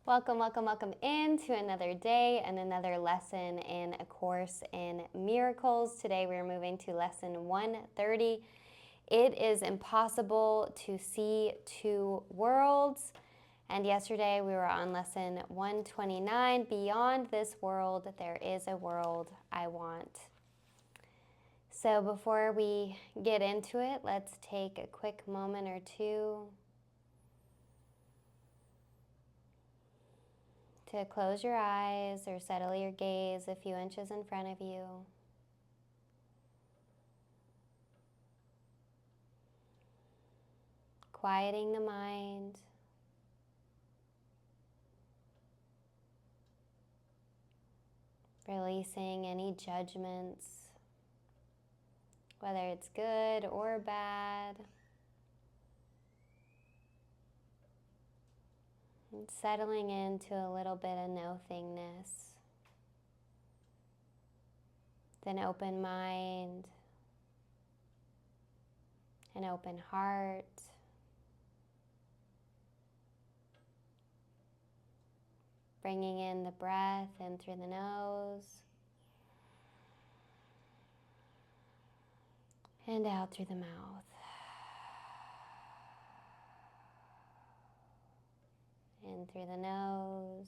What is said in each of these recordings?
Welcome, welcome, welcome into another day and another lesson in A Course in Miracles. Today we are moving to lesson 130. It is impossible to see two worlds. And yesterday we were on lesson 129. Beyond this world, there is a world I want. So before we get into it, let's take a quick moment or two to close your eyes or settle your gaze a few inches in front of you. Quieting the mind. Releasing any judgments, whether it's good or bad. And settling into a little bit of nothingness. An open mind, an open heart. Bringing in the breath in through the nose and out through the mouth. In through the nose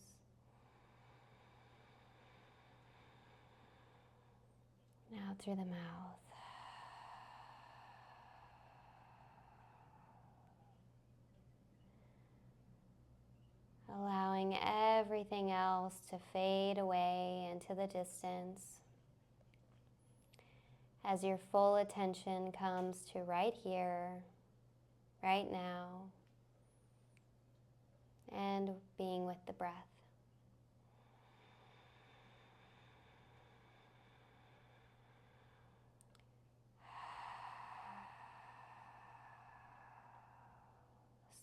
and out through the mouth. Allowing everything else to fade away into the distance as your full attention comes to right here, right now, and being with the breath.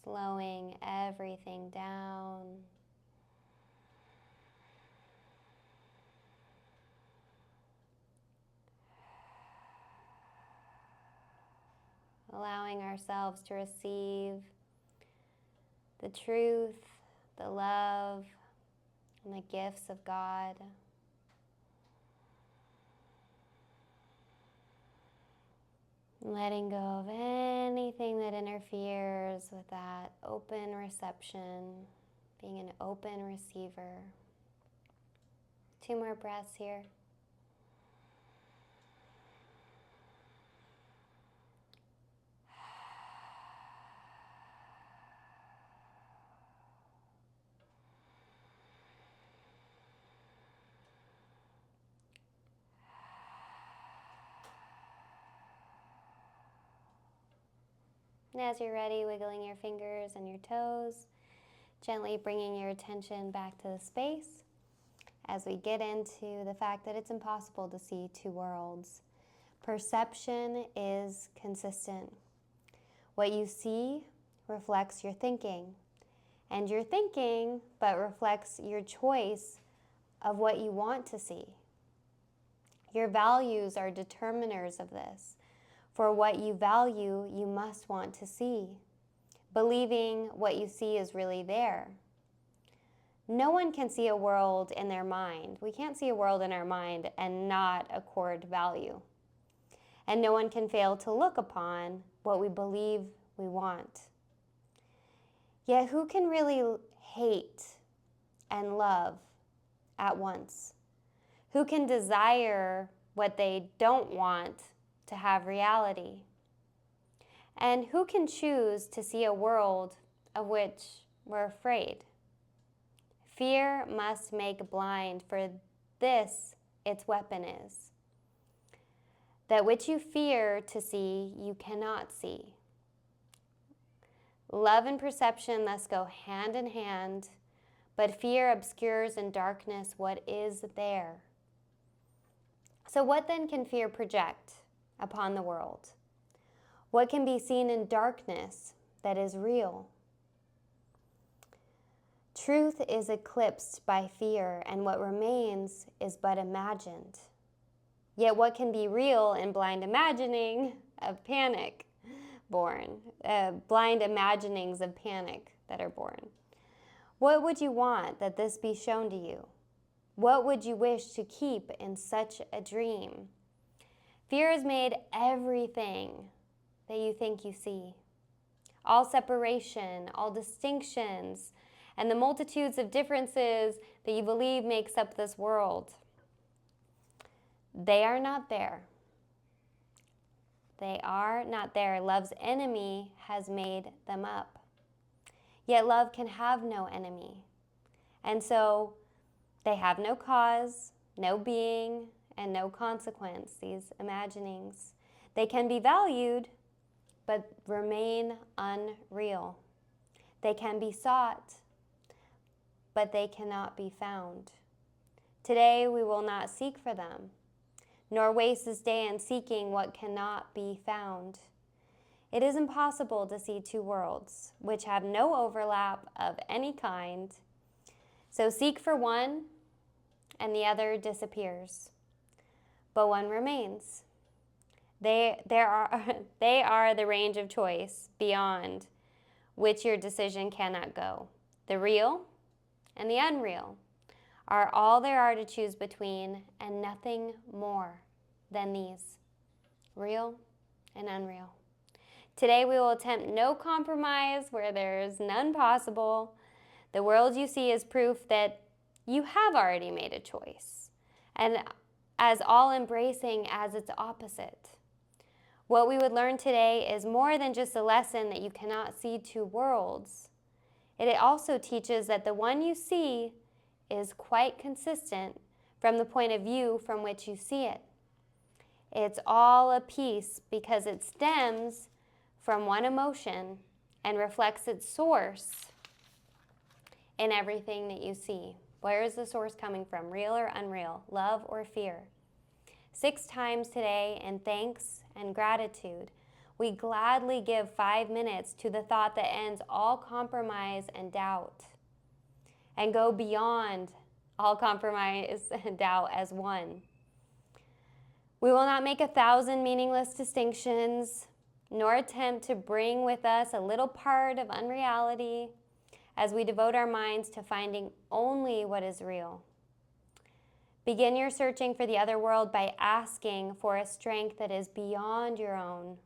Slowing everything down. Allowing ourselves to receive the truth, the love, and the gifts of God. Letting go of anything that interferes with that open reception, being an open receiver. 2 more breaths here. And as you're ready, wiggling your fingers and your toes, gently bringing your attention back to the space as we get into the fact that it's impossible to see two worlds. Perception is consistent. What you see reflects your thinking, and your thinking but reflects your choice of what you want to see. Your values are determiners of this. For what you value, you must want to see, believing what you see is really there. No one can see a world in their mind. We can't see a world in our mind and not accord value. And no one can fail to look upon what we believe we want. Yet who can really hate and love at once? Who can desire what they don't want to have reality? And who can choose to see a world of which we're afraid? Fear must make blind, for this its weapon is. That which you fear to see, you cannot see. Love and perception thus go hand in hand, but fear obscures in darkness what is there. So what then can fear project upon the world? What can be seen in darkness that is real? Truth is eclipsed by fear, and what remains is but imagined. Yet what can be real in blind imagining of panic born? Blind imaginings of panic that are born. What would you want that this be shown to you? What would you wish to keep in such a dream? Fear has made everything that you think you see. All separation, all distinctions, and the multitudes of differences that you believe makes up this world. They are not there. They are not there. Love's enemy has made them up. Yet love can have no enemy. And so they have no cause, no being, and no consequence, these imaginings. They can be valued, but remain unreal. They can be sought, but they cannot be found. Today we will not seek for them, nor waste this day in seeking what cannot be found. It is impossible to see two worlds which have no overlap of any kind. So seek for one, and the other disappears, but one remains. They are the range of choice beyond which your decision cannot go. The real and the unreal are all there are to choose between, and nothing more than these, real and unreal. Today we will attempt no compromise where there is none possible. The world you see is proof that you have already made a choice, and as all-embracing as its opposite. What we would learn today is more than just a lesson that you cannot see two worlds. It also teaches that the one you see is quite consistent from the point of view from which you see it. It's all a piece because it stems from one emotion and reflects its source in everything that you see. Where is the source coming from? Real or unreal? Love or fear? 6 times today in thanks and gratitude, we gladly give 5 minutes to the thought that ends all compromise and doubt, and go beyond all compromise and doubt as one. We will not make 1,000 meaningless distinctions, nor attempt to bring with us a little part of unreality as we devote our minds to finding only what is real. Begin your searching for the other world by asking for a strength that is beyond your own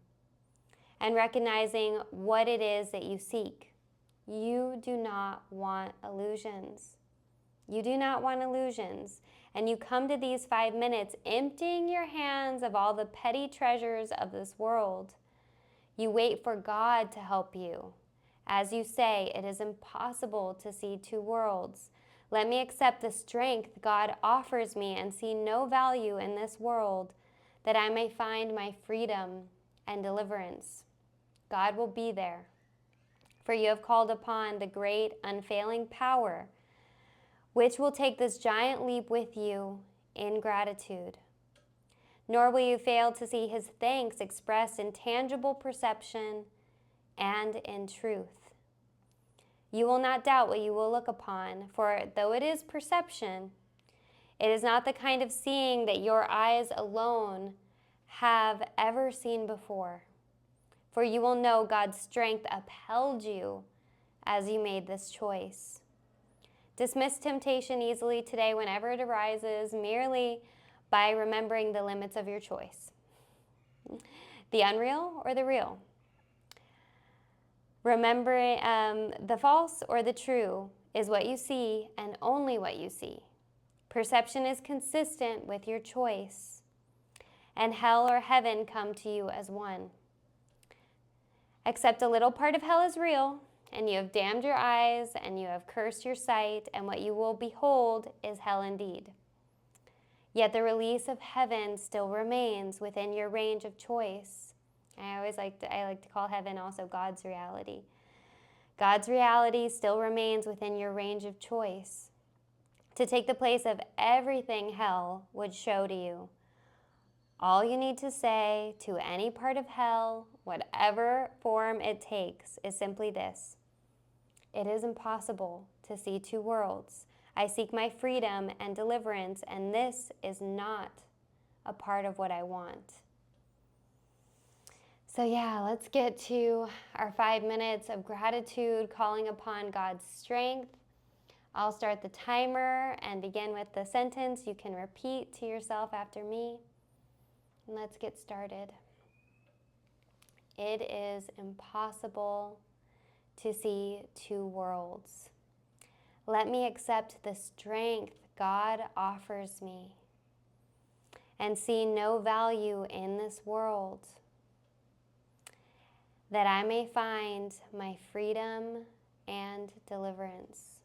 and recognizing what it is that you seek. You do not want illusions. You do not want illusions. And you come to these 5 minutes emptying your hands of all the petty treasures of this world. You wait for God to help you. As you say, it is impossible to see two worlds. Let me accept the strength God offers me and see no value in this world, that I may find my freedom and deliverance. God will be there, for you have called upon the great unfailing power, which will take this giant leap with you in gratitude. Nor will you fail to see his thanks expressed in tangible perception and in truth. You will not doubt what you will look upon, for though it is perception, it is not the kind of seeing that your eyes alone have ever seen before. For you will know God's strength upheld you as you made this choice. Dismiss temptation easily today whenever it arises, merely by remembering the limits of your choice. The unreal or the real? Remembering the false or the true is what you see and only what you see. Perception is consistent with your choice, and hell or heaven come to you as one. Accept a little part of hell as real, and you have damned your eyes and you have cursed your sight, and what you will behold is hell indeed. Yet the release of heaven still remains within your range of choice. I like to call heaven also God's reality. God's reality still remains within your range of choice to take the place of everything hell would show to you. All you need to say to any part of hell, whatever form it takes, is simply this: it is impossible to see two worlds. I seek my freedom and deliverance, and this is not a part of what I want. So yeah, let's get to our 5 minutes of gratitude, calling upon God's strength I'll start the timer and begin with the sentence. You can repeat to yourself after me. And let's get started. It is impossible to see two worlds. Let me accept the strength God offers me and see no value in this world, that I may find my freedom and deliverance.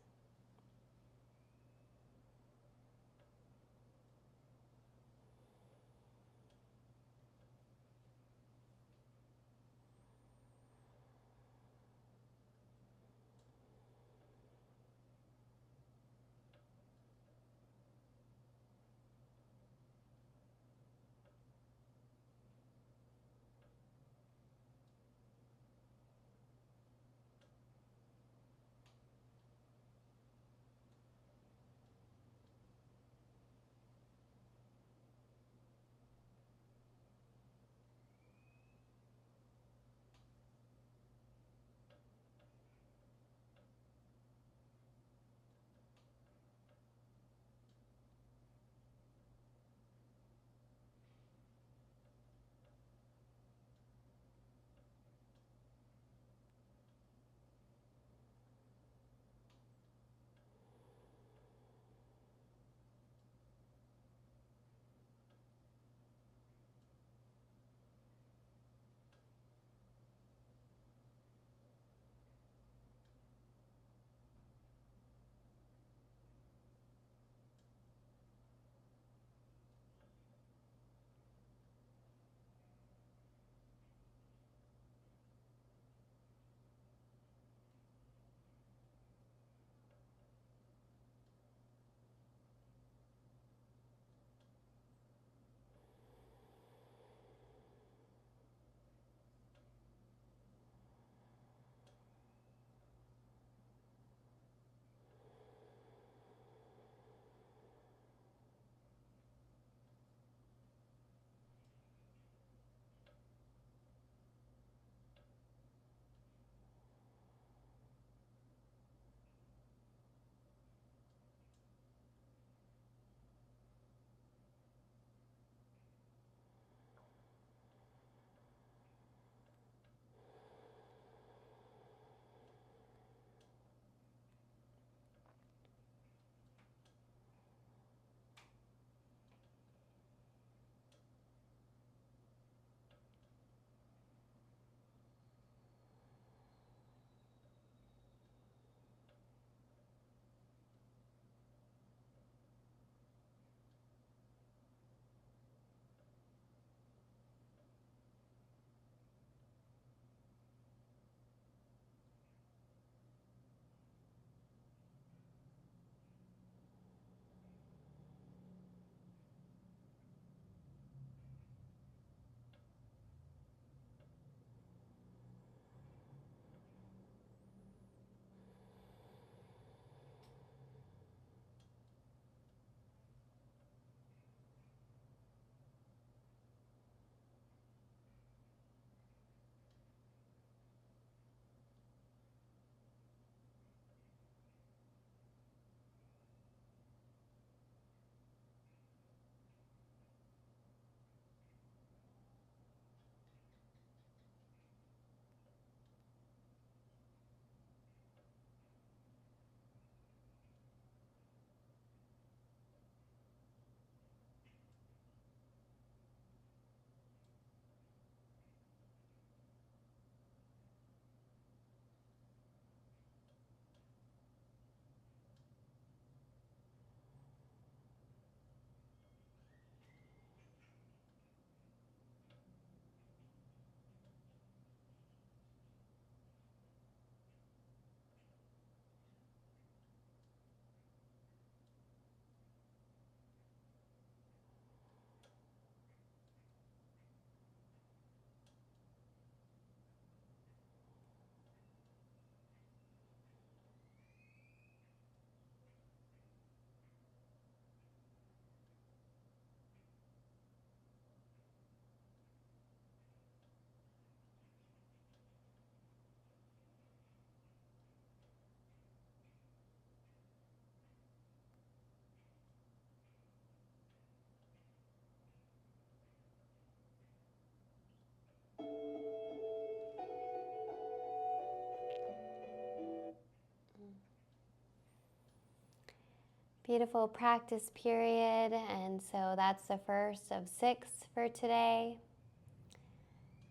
Beautiful practice period, and so that's the first of 6 for today.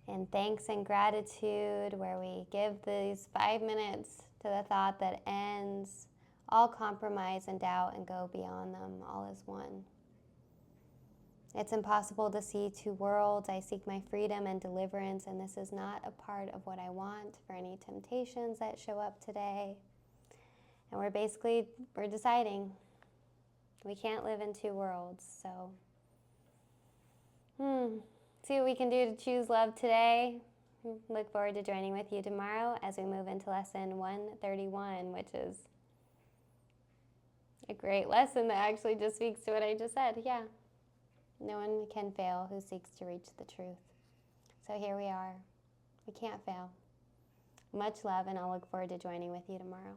In thanks and gratitude, where we give these 5 minutes to the thought that ends all compromise and doubt and go beyond them, all as one. It's impossible to see two worlds. I seek my freedom and deliverance, and this is not a part of what I want for any temptations that show up today. And we're deciding we can't live in two worlds, so see what we can do to choose love today. Look forward to joining with you tomorrow as we move into lesson 131, which is a great lesson that actually just speaks to what I just said. Yeah, no one can fail who seeks to reach the truth. So here we are. We can't fail. Much love, and I'll look forward to joining with you tomorrow.